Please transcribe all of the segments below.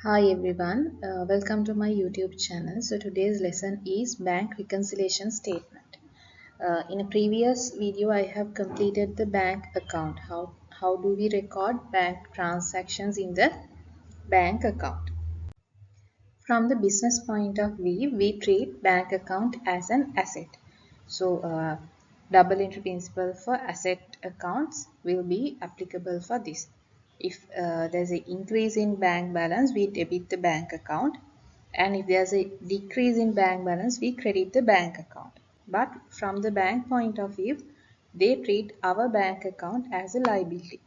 Hi everyone, welcome to my YouTube channel. So today's lesson is bank reconciliation statement. In a previous video, I have completed the bank account. How do we record bank transactions in the bank account? From the business point of view, we treat bank account as an asset. So double entry principle for asset accounts will be applicable for this. If there's an increase in bank balance, we debit the bank account, and if there's a decrease in bank balance, we credit the bank account. But from the bank point of view, they treat our bank account as a liability.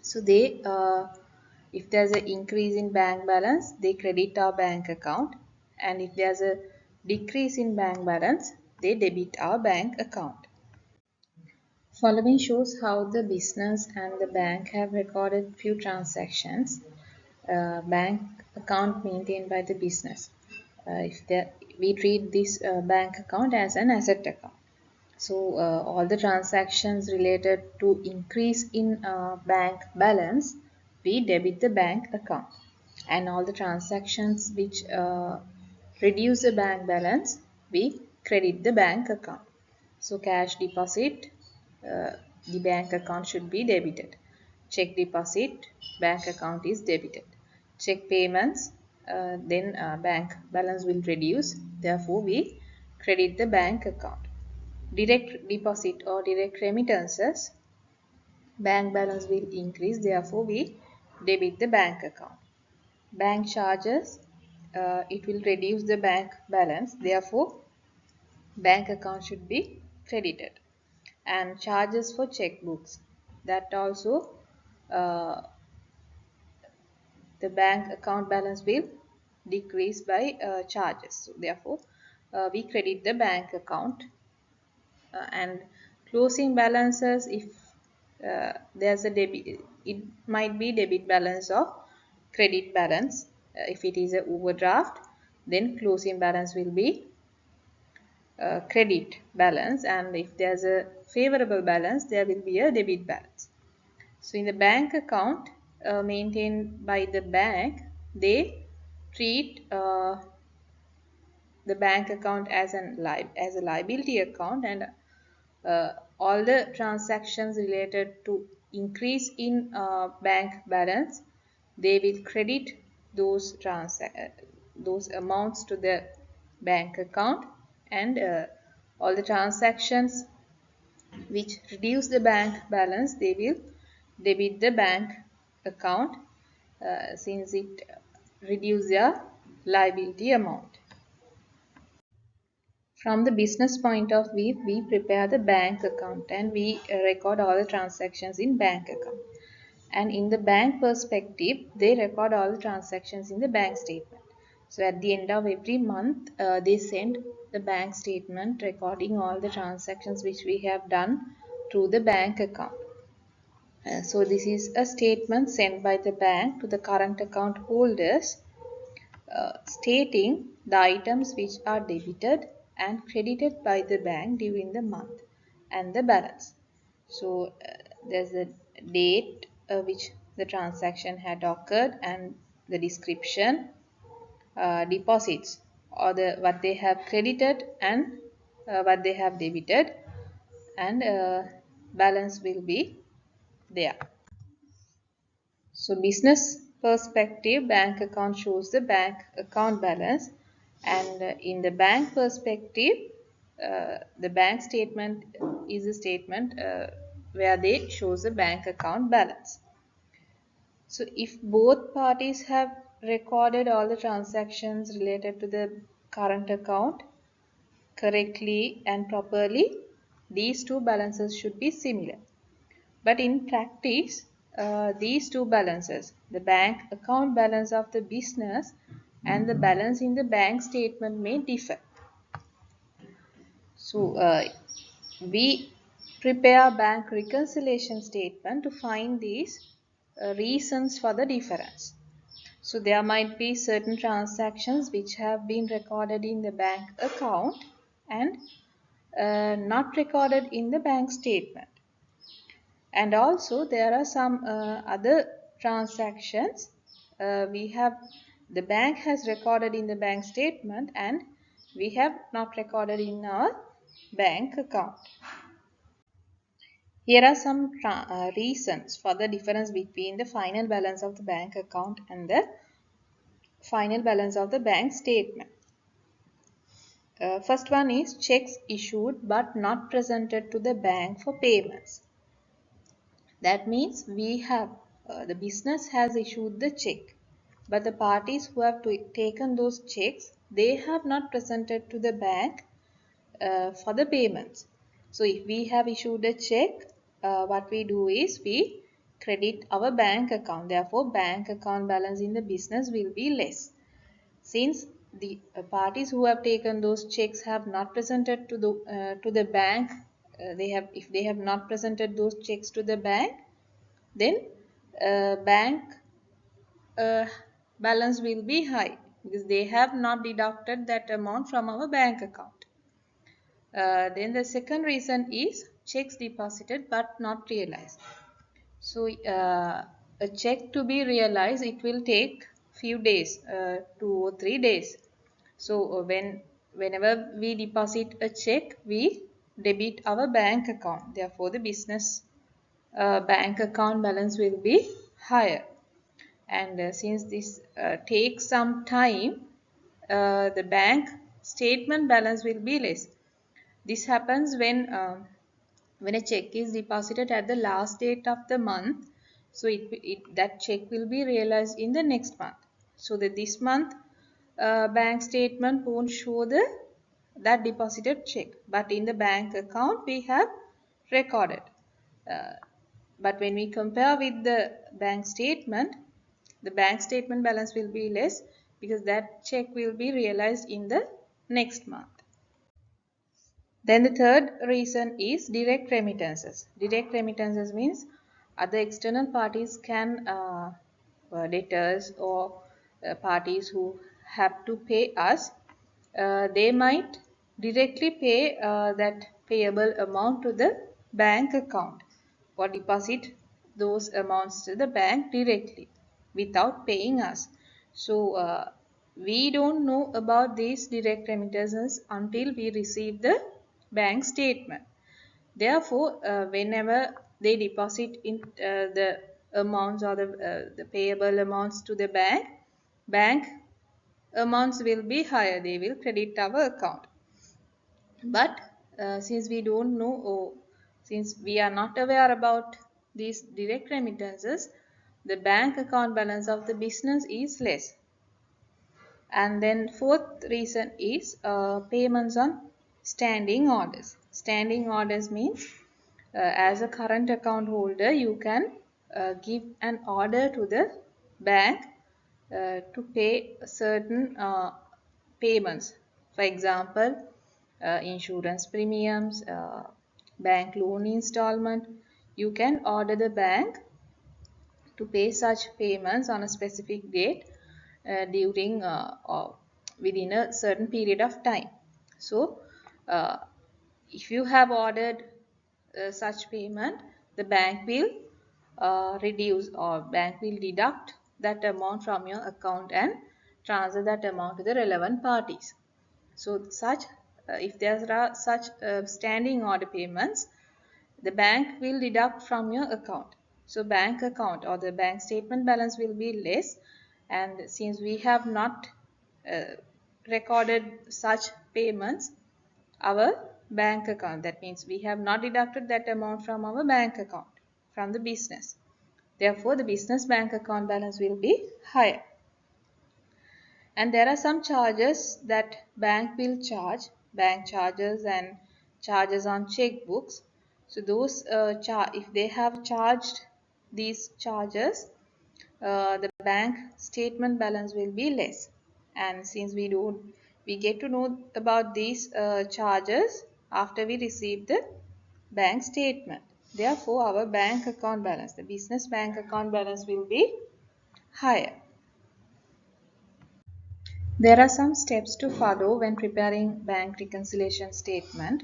So if there's an increase in bank balance, they credit our bank account, and if there's a decrease in bank balance, they debit our bank account. Following shows how the business and the bank have recorded few transactions. Bank account maintained by the business. We treat this bank account as an asset account. So all the transactions related to increase in bank balance, we debit the bank account, and all the transactions which reduce the bank balance, we credit the bank account. So cash deposit, the bank account should be debited. Check deposit, bank account is debited. Check payments, then bank balance will reduce, therefore we credit the bank account. Direct deposit or direct remittances, bank balance will increase, therefore we debit the bank account. Bank charges, it will reduce the bank balance, therefore bank account should be credited. And charges for checkbooks, that also the bank account balance will decrease by charges. So therefore we credit the bank account. And closing balances, if there's a debit, it might be debit balance or credit balance. If it is a overdraft, then closing balance will be credit balance, and if there's a favorable balance, there will be a debit balance. So in the bank account maintained by the bank, they treat the bank account as a liability account, and all the transactions related to increase in bank balance, they will credit those amounts to the bank account, and all the transactions which reduce the bank balance, they will debit the bank account since it reduces their liability amount. From the business point of view, we prepare the bank account, and we record all the transactions in bank account. And in the bank perspective, they record all the transactions in the bank statement. So at the end of every month, they send the bank statement recording all the transactions which we have done through the bank account. So this is a statement sent by the bank to the current account holders stating the items which are debited and credited by the bank during the month and the balance. So there's a date which the transaction had occurred, and the description, deposits, or what they have credited and what they have debited, and balance will be there. So business perspective, bank account shows the bank account balance, and in the bank perspective, the bank statement is a statement where they shows the bank account balance. So if both parties have recorded all the transactions related to the current account correctly and properly, these two balances should be similar. But in practice, these two balances, the bank account balance of the business and the balance in the bank statement, may differ. So we prepare bank reconciliation statement to find these reasons for the difference. So there might be certain transactions which have been recorded in the bank account and not recorded in the bank statement. And also there are some other transactions we have the bank has recorded in the bank statement and we have not recorded in our bank account. Here are some reasons for the difference between the final balance of the bank account and the final balance of the bank statement. First one is checks issued but not presented to the bank for payments. That means we have the business has issued the check, but the parties who have taken those checks, they have not presented to the bank for the payments. So if we have issued a check, what we do is we credit our bank account. Therefore, bank account balance in the business will be less. Since the parties who have taken those checks have not presented to the bank, if they have not presented those checks to the bank, then bank uh, balance will be high because they have not deducted that amount from our bank account. Then the second reason is checks deposited but not realized. So a check to be realized, it will take few days, 2 or 3 days. So whenever we deposit a check, we debit our bank account. Therefore, the business bank account balance will be higher. And since this takes some time, the bank statement balance will be less. This happens when a check is deposited at the last date of the month. So that check will be realized in the next month. So that this month bank statement won't show that deposited check, but in the bank account we have recorded. Uh, but when we compare with the bank statement, the bank statement balance will be less because that check will be realized in the next month. Then the third reason is direct remittances. Direct remittances means other external parties can, debtors or parties who have to pay us, they might directly pay that payable amount to the bank account or deposit those amounts to the bank directly without paying us. So we don't know about these direct remittances until we receive the bank statement. Therefore, whenever they deposit in the amounts or the payable amounts to the bank amounts will be higher. They will credit our account. But since we don't know, or since we are not aware about these direct remittances, the bank account balance of the business is less. And then fourth reason is payments on standing orders. Standing orders means as a current account holder, you can give an order to the bank to pay certain payments. For example, insurance premiums, bank loan installment. You can order the bank to pay such payments on a specific date during or within a certain period of time. So, uh, if you have ordered such payment, the bank will reduce or bank will deduct that amount from your account and transfer that amount to the relevant parties. So, if there are such standing order payments, the bank will deduct from your account. So bank account or the bank statement balance will be less, and since we have not uh, recorded such payments, our bank account, that means we have not deducted that amount from our bank account from the business. Therefore, the business bank account balance will be higher. And there are some charges that bank will charge, bank charges and charges on checkbooks. So those if they have charged these charges, the bank statement balance will be less. And since we get to know about these charges after we receive the bank statement. Therefore, our bank account balance, the business bank account balance will be higher. There are some steps to follow when preparing bank reconciliation statement.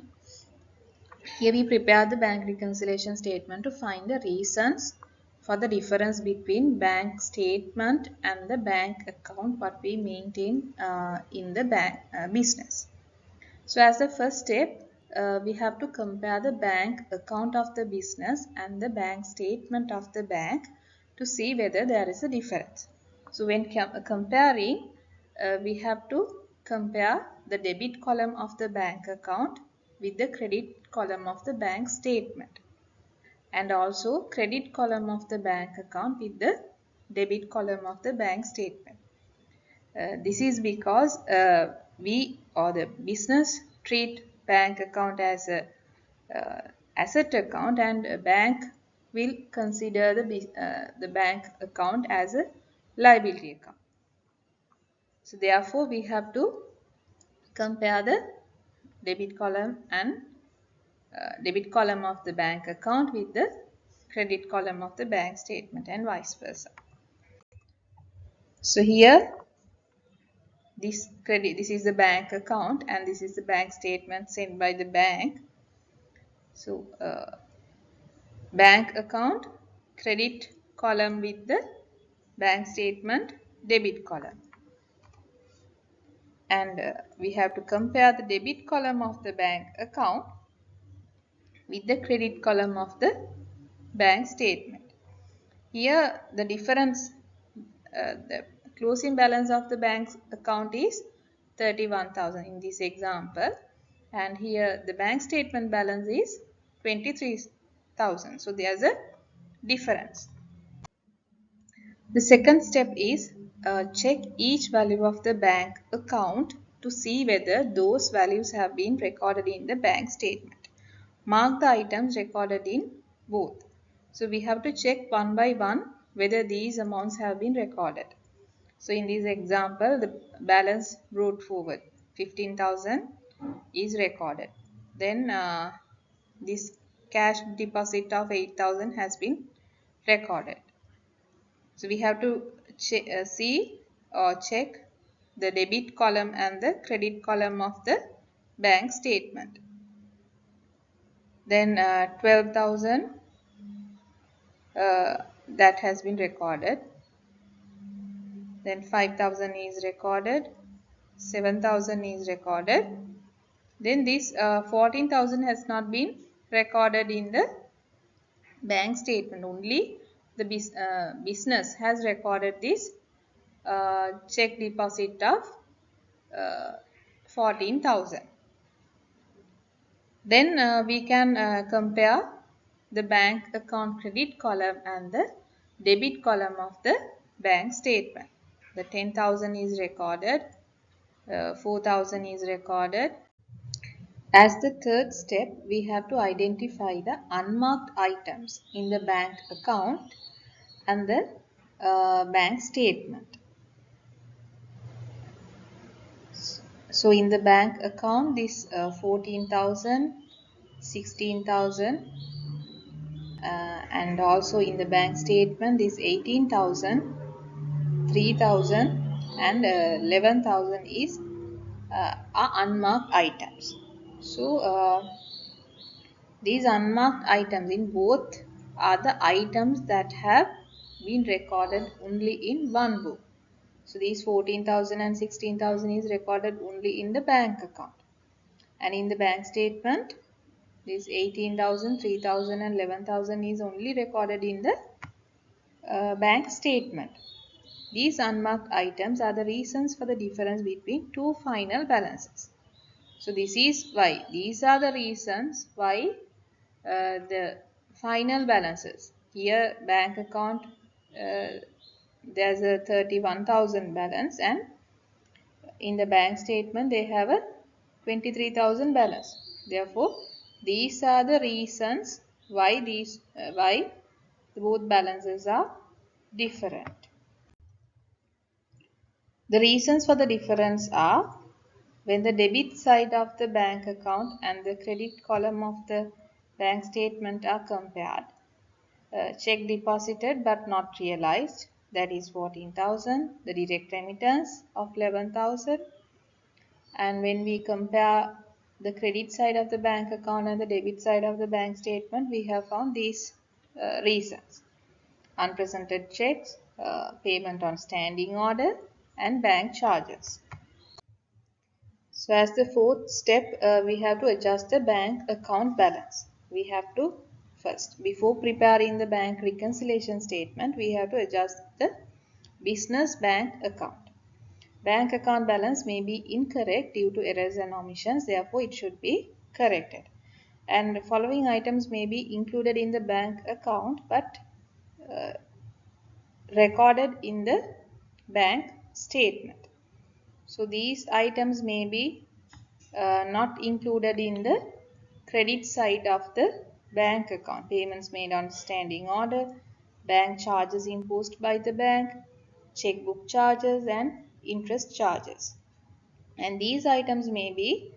Here we prepare the bank reconciliation statement to find the reasons for the difference between bank statement and the bank account what we maintain in the bank business. So as the first step, we have to compare the bank account of the business and the bank statement of the bank to see whether there is a difference. So when comparing, we have to compare the debit column of the bank account with the credit column of the bank statement, and also credit column of the bank account with the debit column of the bank statement. This is because we or the business treat bank account as a asset account, and a bank will consider the bank account as a liability account. So therefore we have to compare the debit column and debit column of the bank account with the credit column of the bank statement, and vice versa. So here this is the bank account and this is the bank statement sent by the bank. So bank account credit column with the bank statement debit column, and we have to compare the debit column of the bank account with the credit column of the bank statement. Here the difference, the closing balance of the bank account is 31,000 in this example, and here the bank statement balance is 23,000. So there's a difference. The second step is check each value of the bank account to see whether those values have been recorded in the bank statement. Mark the items recorded in both. So we have to check one by one whether these amounts have been recorded. So in this example, the balance brought forward 15,000 is recorded. Then this cash deposit of 8,000 has been recorded. So we have to see or check the debit column and the credit column of the bank statement. Then 12,000 that has been recorded. Then 5,000 is recorded. 7,000 is recorded. Then this 14,000 has not been recorded in the bank statement. Only the business has recorded this check deposit of 14,000. Then we can compare the bank account credit column and the debit column of the bank statement. The 10,000 is recorded, 4,000 is recorded. As the third step, we have to identify the unmarked items in the bank account and the bank statement. So in the bank account, this 14,000, 16,000, and also in the bank statement, this 18,000, 3,000, and 11,000 is are unmarked items. So these unmarked items in both are the items that have been recorded only in one book. So these 14,000 and 16,000 is recorded only in the bank account. And in the bank statement, this 18,000, 3,000 and 11,000 is only recorded in the bank statement. These unmarked items are the reasons for the difference between two final balances. So this is why, these are the reasons why the final balances. Here bank account, there's a 31,000 balance, and in the bank statement they have a 23,000 balance. Therefore, these are the reasons why why both balances are different. The reasons for the difference are when the debit side of the bank account and the credit column of the bank statement are compared. Check deposited but not realized, that is 14,000, the direct remittance of 11,000. And when we compare the credit side of the bank account and the debit side of the bank statement, we have found these reasons. unpresented checks, payment on standing order, and bank charges. So as the fourth step, we have to adjust the bank account balance. We have to first, before preparing the bank reconciliation statement, we have to adjust the business bank account. Bank account balance may be incorrect due to errors and omissions, therefore it should be corrected. And the following items may be included in the bank account but uh, recorded in the bank statement. So these items may be not included in the credit side of the bank account. Payments made on standing order, bank charges imposed by the bank, checkbook charges and interest charges. And these items may be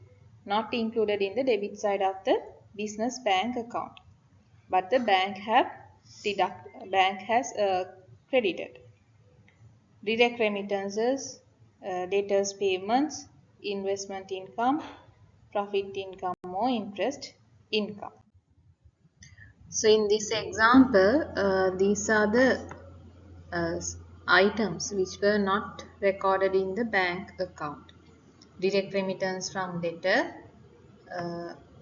not included in the debit side of the business bank account, but the bank has credited. Direct remittances, debtors payments, investment income, profit income or interest income. So in this example, these are the uh, items which were not recorded in the bank account. Direct remittance from debtor,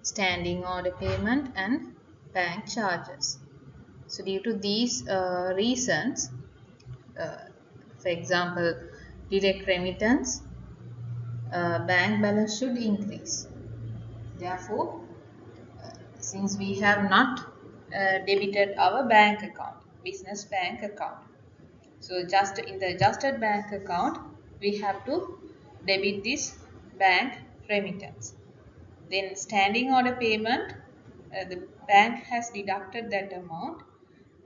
standing order payment and bank charges. So due to these reasons, for example, direct remittance, bank balance should increase. Therefore, since we have not debited our bank account, business bank account, so just in the adjusted bank account, we have to debit this bank remittance. Then standing order payment, the bank has deducted that amount.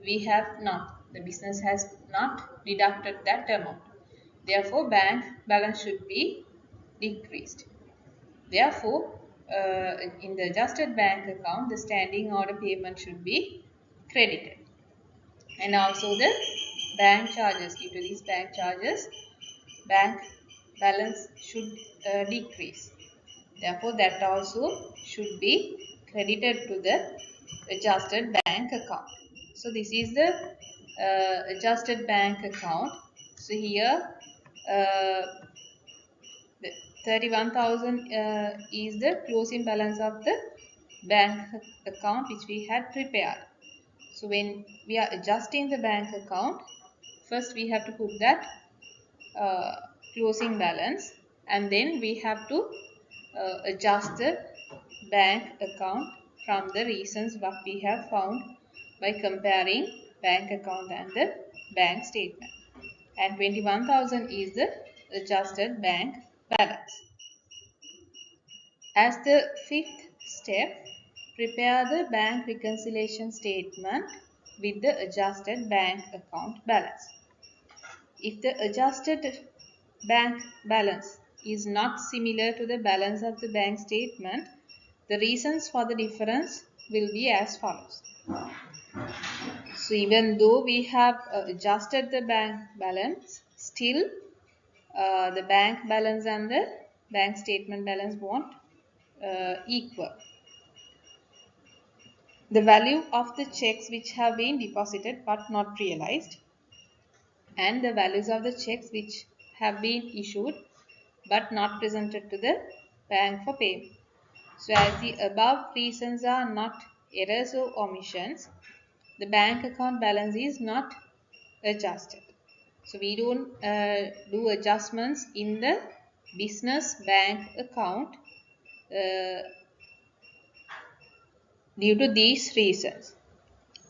We have not. The business has not deducted that amount. Therefore, bank balance should be decreased. Therefore, in the adjusted bank account, the standing order payment should be credited. And also the bank charges. Due to these bank charges, bank balance should decrease. Therefore, that also should be credited to the adjusted bank account. So, this is the adjusted bank account. So, here uh, 31,000 is the closing balance of the bank account which we had prepared. So, when we are adjusting the bank account, first we have to put that uh, closing balance and then we have to adjust the bank account from the reasons what we have found by comparing bank account and the bank statement. And 21,000 is the adjusted bank balance. As the fifth step, prepare the bank reconciliation statement with the adjusted bank account balance. If the adjusted bank balance is not similar to the balance of the bank statement, the reasons for the difference will be as follows. So even though we have adjusted the bank balance, still the bank balance and the bank statement balance won't equal. The value of the checks which have been deposited but not realized, and the values of the checks which have been issued but not presented to the bank for payment. So as the above reasons are not errors or omissions, the bank account balance is not adjusted. So we don't do adjustments in the business bank account due to these reasons.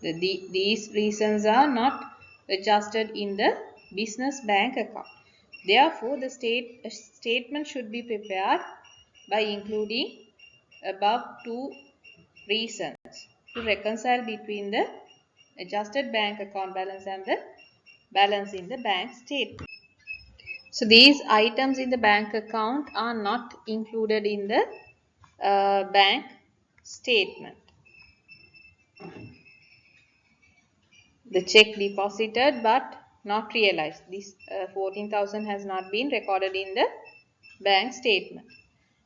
These reasons are not adjusted in the business bank account. Therefore, the statement should be prepared by including above two reasons to reconcile between the adjusted bank account balance and the balance in the bank statement. So these items in the bank account are not included in the bank statement. The check deposited but not realized. This 14,000 has not been recorded in the bank statement.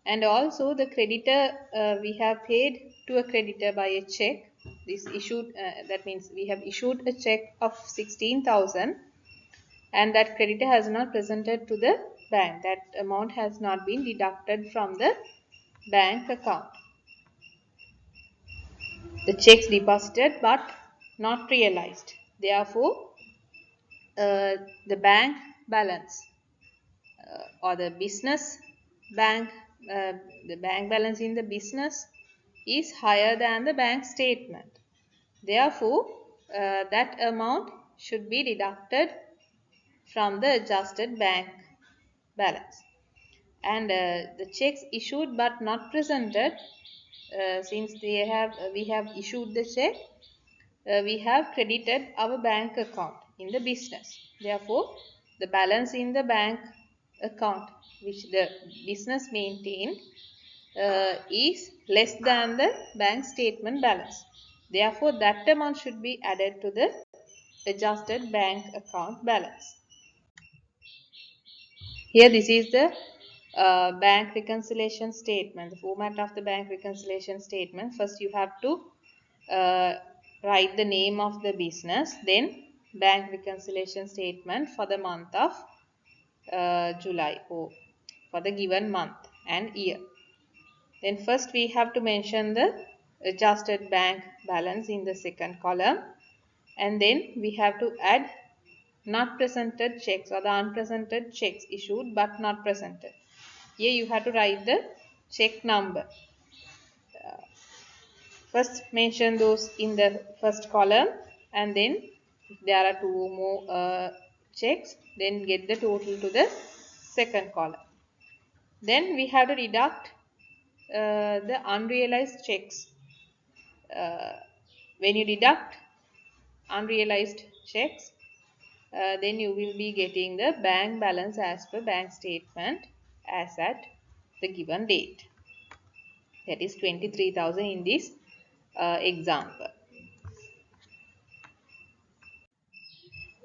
And also the creditor, we have paid to a creditor by a check this issued, that means we have issued a check of 16,000 and that creditor has not presented to the bank. That amount has not been deducted from the bank account. The checks deposited but not realized. Therefore, the bank balance or the business bank, the bank balance in the business is higher than the bank statement. Therefore, that amount should be deducted from the adjusted bank balance. And the checks issued but not presented, since we have issued the check, we have credited our bank account in the business. Therefore, the balance in the bank account which the business maintained is less than the bank statement balance. Therefore, that amount should be added to the adjusted bank account balance. Here, this is the bank reconciliation statement, the format of the bank reconciliation statement. First, you have to write the name of the business, then bank reconciliation statement for the month of July, or for the given month and year. Then first we have to mention the adjusted bank balance in the second column, and then we have to add not presented checks or the unpresented checks issued but not presented. Here you have to write the check number. First mention those in the first column, and then if there are two more checks, then get the total to the second column. Then we have to deduct the unrealized checks. When you deduct unrealized checks, then you will be getting the bank balance as per bank statement as at the given date. That is 23,000 in this example.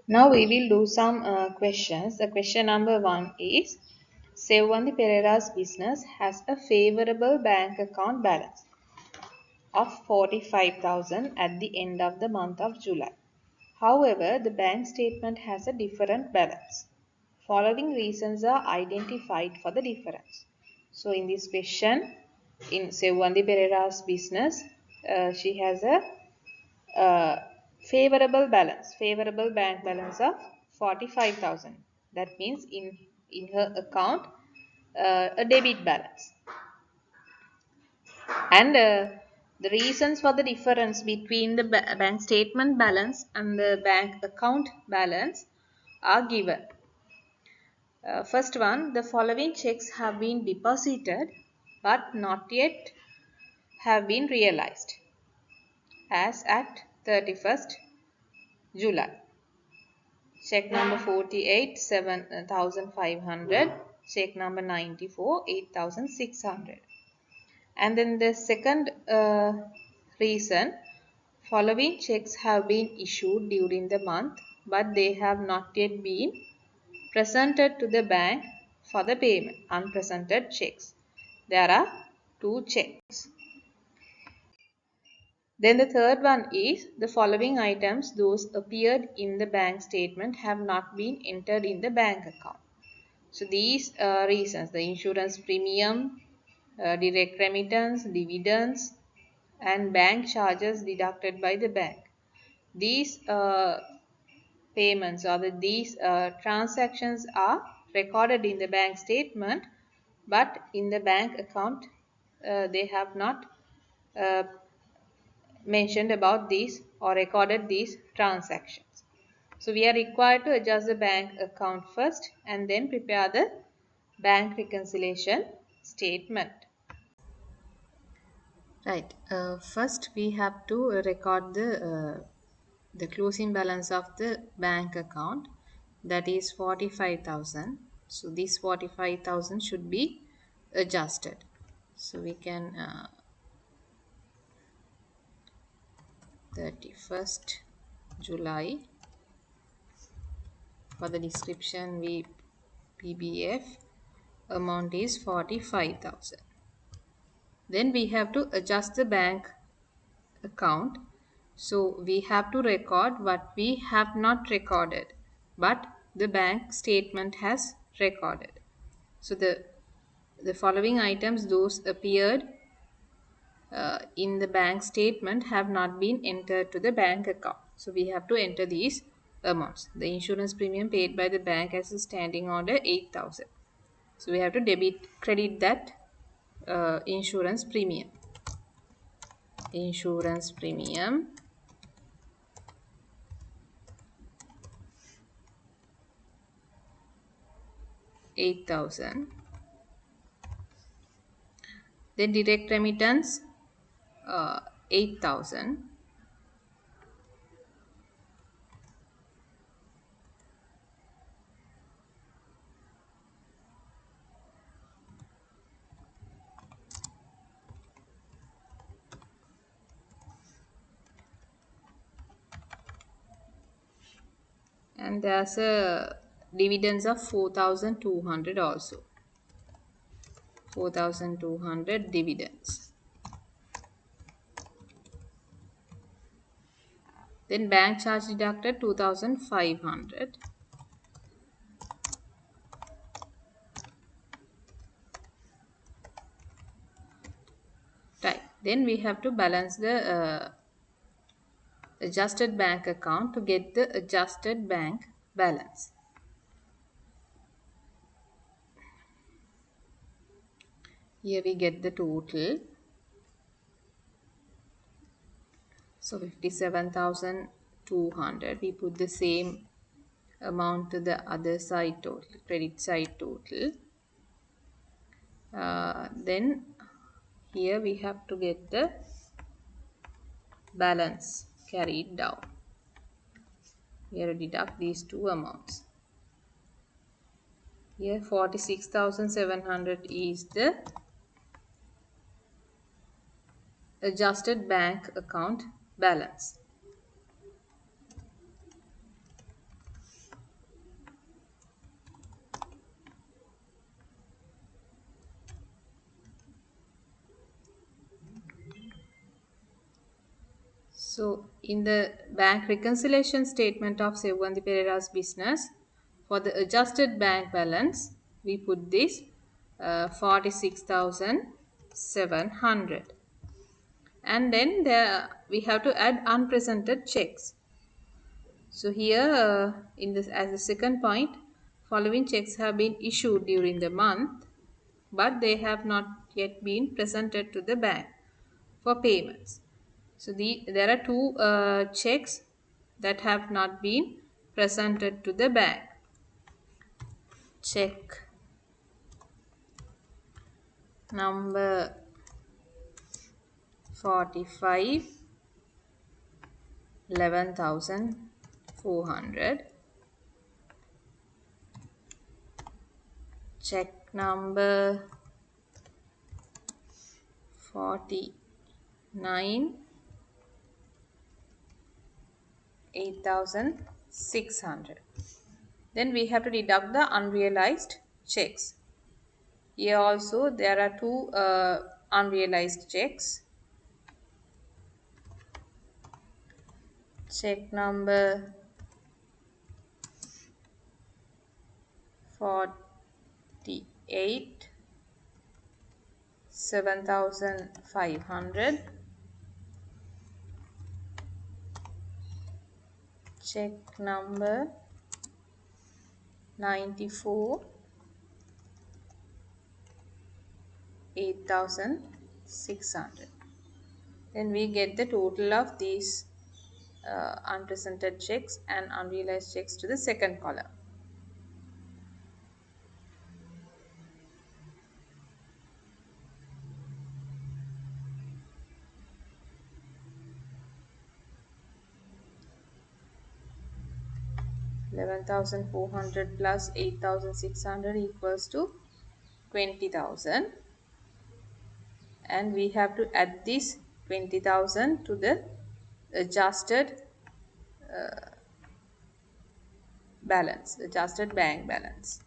Now we will do some questions. The question number 1 is, Sevvandi Pereira's business has a favorable bank account balance of 45,000 at the end of the month of July. However, the bank statement has a different balance. Following reasons are identified for the difference. So in this question, in Sevvandi Pereira's business, she has a favorable bank balance of 45,000. That means in her account, a debit balance. And the reasons for the difference between the bank statement balance and the bank account balance are given. First one, the following checks have been deposited but not yet have been realized as at 31st July. Check number 48, 7,500. Check number 94, 8,600. And then the second reason, following checks have been issued during the month but they have not yet been presented to the bank for the payment. Unpresented checks. There are 2 checks. Then the third one is, the following items, those appeared in the bank statement, have not been entered in the bank account. So these reasons, the insurance premium, direct remittance, dividends, and bank charges deducted by the bank. These payments or these transactions are recorded in the bank statement, but in the bank account they have not mentioned about these or recorded these transactions. So we are required to adjust the bank account first and then prepare the bank reconciliation statement. Right. First, we have to record the closing balance of the bank account, that is 45,000. So this 45,000 should be adjusted. So we can 31st July. For the description, we PBF amount is 45,000. Then we have to adjust the bank account So we have to record what we have not recorded, but the bank statement has recorded. So the following items, those appeared in the bank statement, have not been entered to the bank account. So we have to enter these amounts. The insurance premium paid by the bank as a standing order 8,000. So we have to credit that insurance premium. Insurance premium 8,000. Then direct remittance 8,000. And there's a dividends of 4,200 also. 4,200 dividends. Then bank charge deducted 2,500. Right. Then we have to balance the adjusted bank account to get the adjusted bank balance. Here we get the total. So 57,200. We put the same amount to the other side total, credit side total. Then here we have to get the balance carried down. Here deduct these two amounts. Here 46,700 is the adjusted bank account balance. So in the bank reconciliation statement of Sevgandhi Pereira's business, for the adjusted bank balance, we put this 46,700. And then we have to add unpresented checks. So here in this, as a second point, following checks have been issued during the month, but they have not yet been presented to the bank for payments. So there are two checks that have not been presented to the bank. Check number 45, 11,400. Check number 49, 8,600. Then we have to deduct the unrealized checks. Here also there are two unrealized checks. Check number 48, 7,500. Check number 94, 8,600. Then we get the total of these unpresented checks and unrealized checks to the second column. $11,400 plus 8,600 equals to 20,000, and we have to add this 20,000 to the adjusted balance, adjusted bank balance.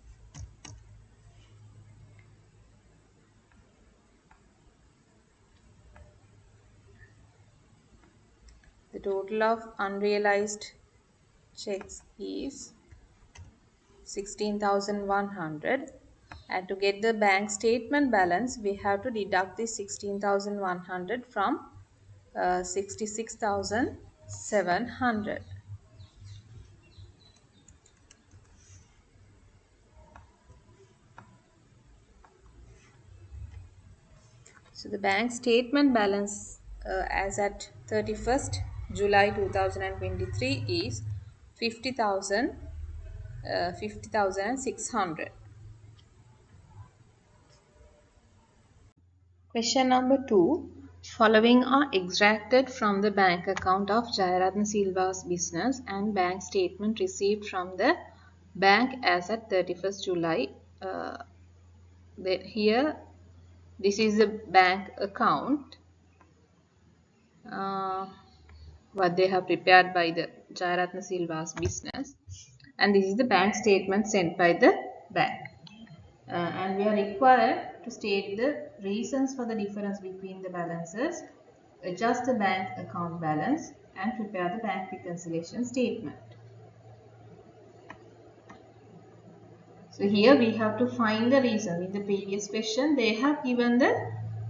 The total of unrealized checks is 16,100, and to get the bank statement balance we have to deduct the 16,100 from 66,700. So the bank statement balance as at 31st July 2023 is 50,600. Question number 2. Following are extracted from the bank account of Jayaratna Silva's business and bank statement received from the bank as at 31st July. Here, this is the bank account. What they have prepared by the Jayaratna Silva's business, and this is the bank statement sent by the bank. And we are required to state the reasons for the difference between the balances, adjust the bank account balance, and prepare the bank reconciliation statement. So here we have to find the reason. In the previous question they have given the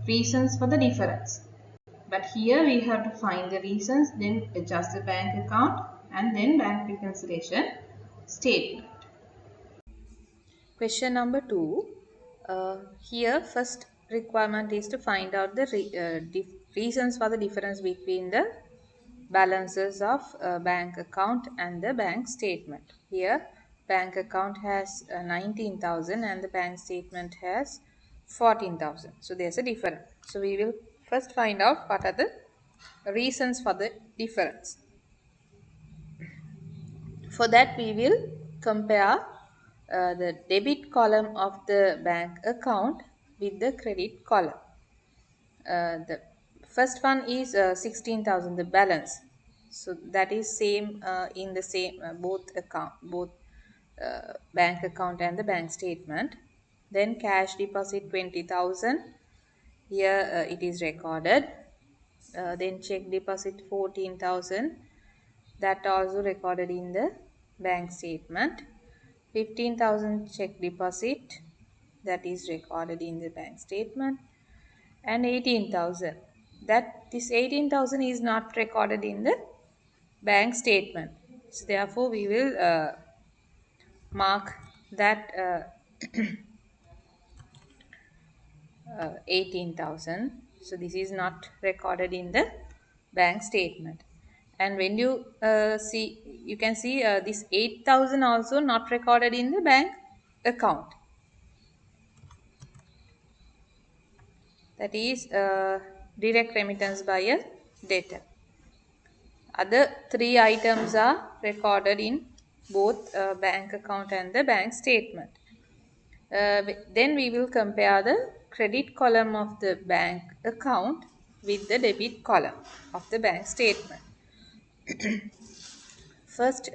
reasons for the difference, but here we have to find the reasons, then adjust the bank account, and then bank reconciliation statement. Question number 2. Here first requirement is to find out the reasons for the difference between the balances of bank account and the bank statement. Here bank account has 19,000 and the bank statement has 14,000. So there's a difference. So we will first find out what are the reasons for the difference. For that we will compare the debit column of the bank account with the credit column. The first one is 16,000, the balance. So that is same in the same both bank account and the bank statement. Then cash deposit 20,000. Here it is recorded. Then check deposit 14,000. That also recorded in the bank statement. 15,000 check deposit, that is recorded in the bank statement, and 18,000, that this 18,000 is not recorded in the bank statement. So therefore we will mark that 18,000. So this is not recorded in the bank statement. And when you see, you can see this 8,000 also not recorded in the bank account. That is direct remittance by a debtor. Other three items are recorded in both bank account and the bank statement. Then we will compare the credit column of the bank account with the debit column of the bank statement. First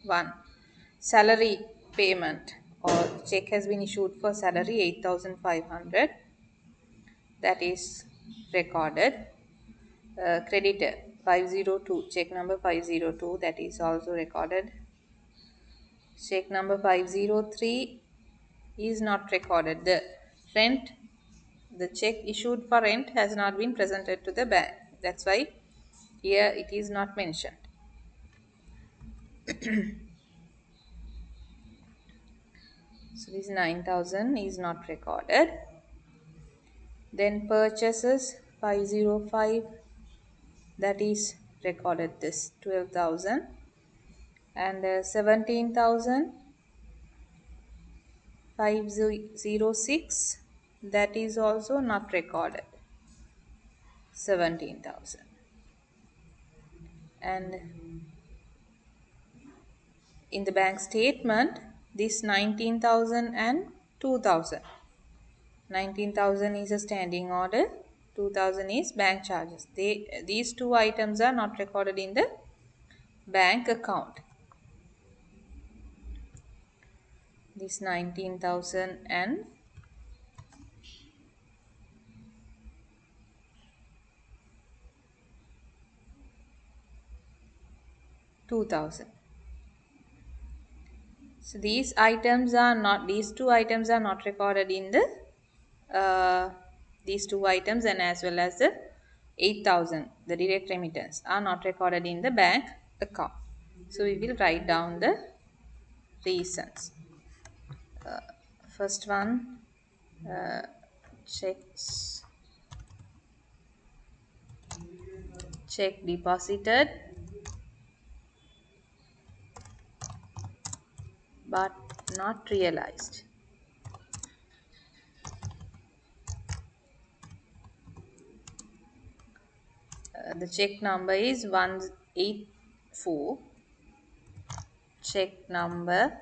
one, salary payment or check has been issued for salary 8,500, that is recorded. Creditor 502, check number 502, that is also recorded. Check number 503 is not recorded. The rent, the check issued for rent has not been presented to the bank. That's why here it is not mentioned. So this 9,000 is not recorded. Then purchases 505, that is recorded this 12,000, and 17,506, that is also not recorded 17,000. And in the bank statement this 19,000 and 2,000. 19,000 is a standing order, 2,000 is bank charges. These two items are not recorded in the bank account. This 19,000 and 2000. So these items are not, these two items are not recorded in the these two items, and as well as the 8000, the direct remittance, are not recorded in the bank account. So we will write down the reasons. First one, checks check deposited but not realized. The check number is 184. Check number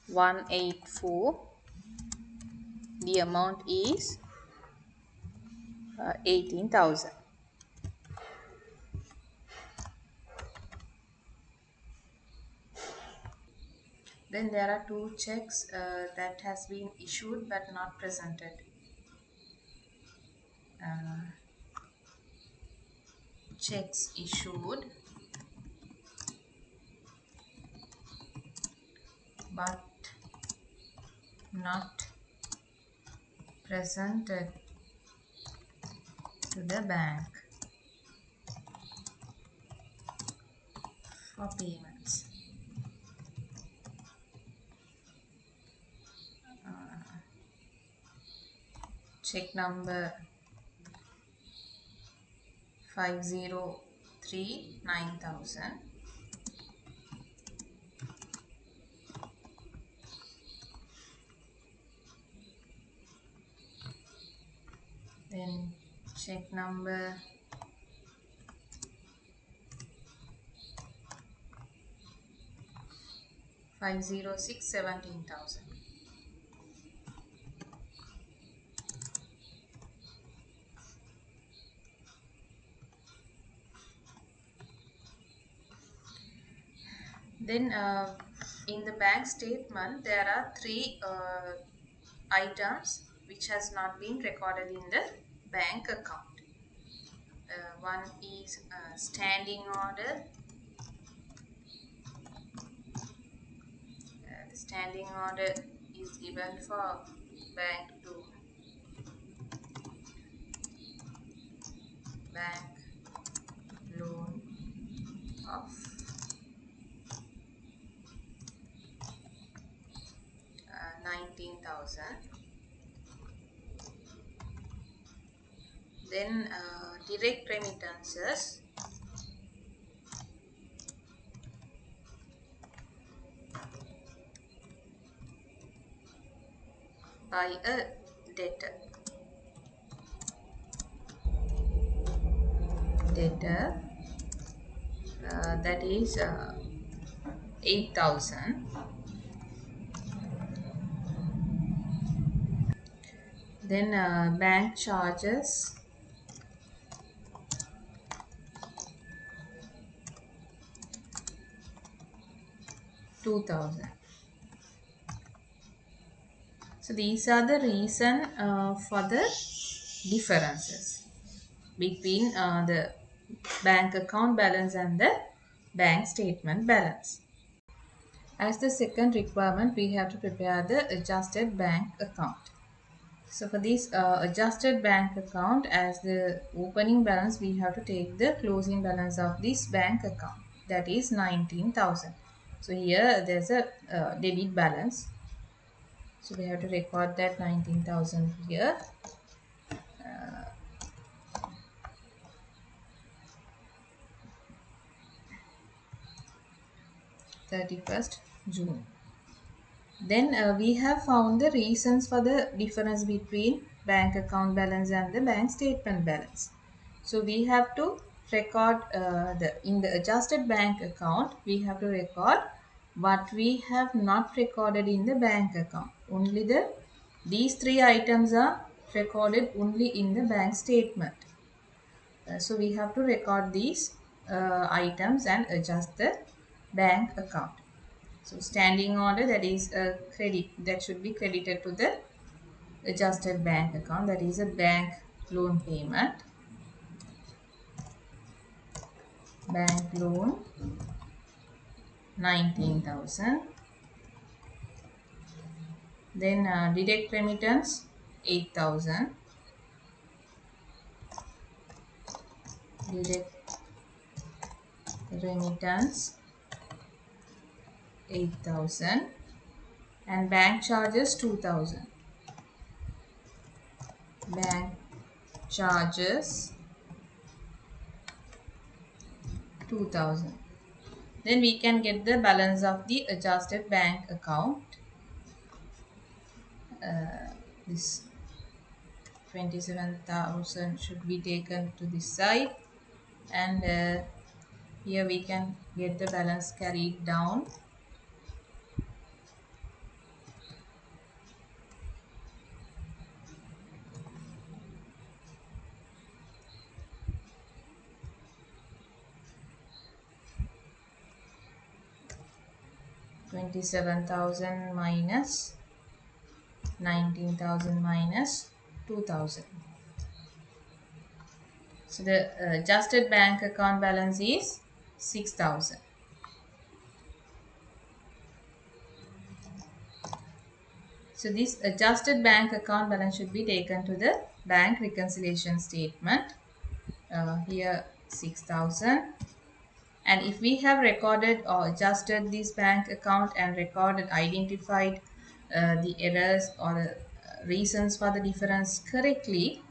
184. The amount is 18,000. Then there are two checks that has been issued but not presented. Checks issued but not presented to the bank for payments. Check number 503 9000. Then check number 506 17,000. Then in the bank statement there are three items which has not been recorded in the bank account. One is standing order. The standing order is given for bank to bank loan of 19,000. Then direct remittances by a debtor. That is 8,000. Then bank charges 2,000. So these are the reason for the differences between the bank account balance and the bank statement balance. As the second requirement, we have to prepare the adjusted bank account. So for this adjusted bank account, as the opening balance, we have to take the closing balance of this bank account, that is 19,000. So here there's a debit balance. So we have to record that 19,000 here. 31st June. Then we have found the reasons for the difference between bank account balance and the bank statement balance. So we have to record in the adjusted bank account, we have to record what we have not recorded in the bank account. Only these three items are recorded only in the bank statement. So we have to record these items and adjust the bank account. So standing order, that is a credit, that should be credited to the adjusted bank account, that is a bank loan payment, bank loan 19,000. Then direct remittance 8,000. Direct remittance 8,000 and bank charges 2,000. Bank charges 2,000. Then we can get the balance of the adjusted bank account. This 27,000 should be taken to this side, and here we can get the balance carried down. $27,000 minus 19,000 minus 2,000. So the adjusted bank account balance is 6,000. So this adjusted bank account balance should be taken to the bank reconciliation statement. Here 6,000. And if we have recorded or adjusted this bank account and identified the errors or the reasons for the difference correctly,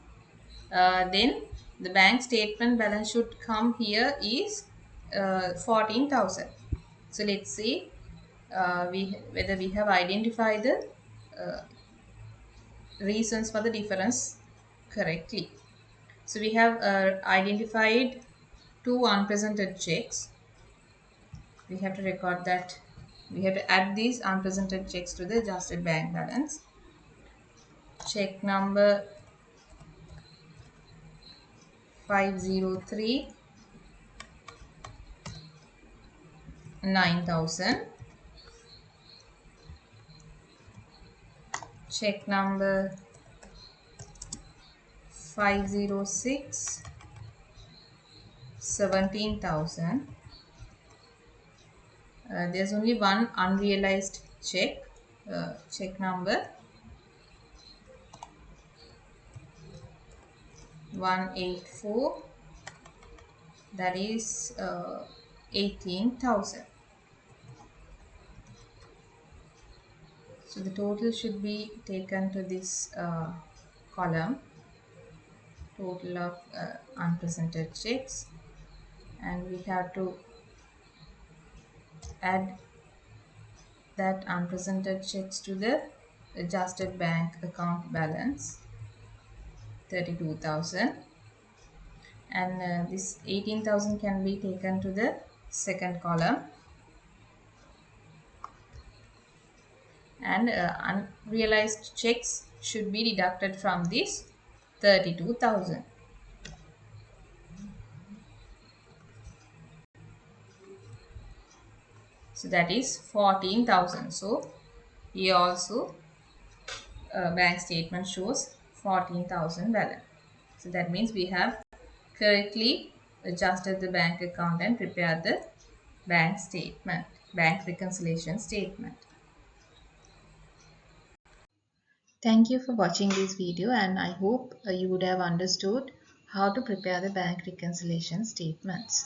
then the bank statement balance should come here is 14,000. So let's see whether we have identified the uh, reasons for the difference correctly. So we have identified two unpresented checks. We have to record that. We have to add these unpresented checks to the adjusted bank balance. Check number 503 9,000. Check number 506 17,000. There's only one unrealized check. Check number 184, that is 18,000. So the total should be taken to this column, total of unpresented checks, and we have to add that unpresented checks to the adjusted bank account balance 32,000, and this 18,000 can be taken to the second column, and unrealized checks should be deducted from this 32,000. So that is 14,000. So here also bank statement shows 14,000 balance. So that means we have correctly adjusted the bank account and prepared the bank statement, bank reconciliation statement. Thank you for watching this video, and I hope you would have understood how to prepare the bank reconciliation statements.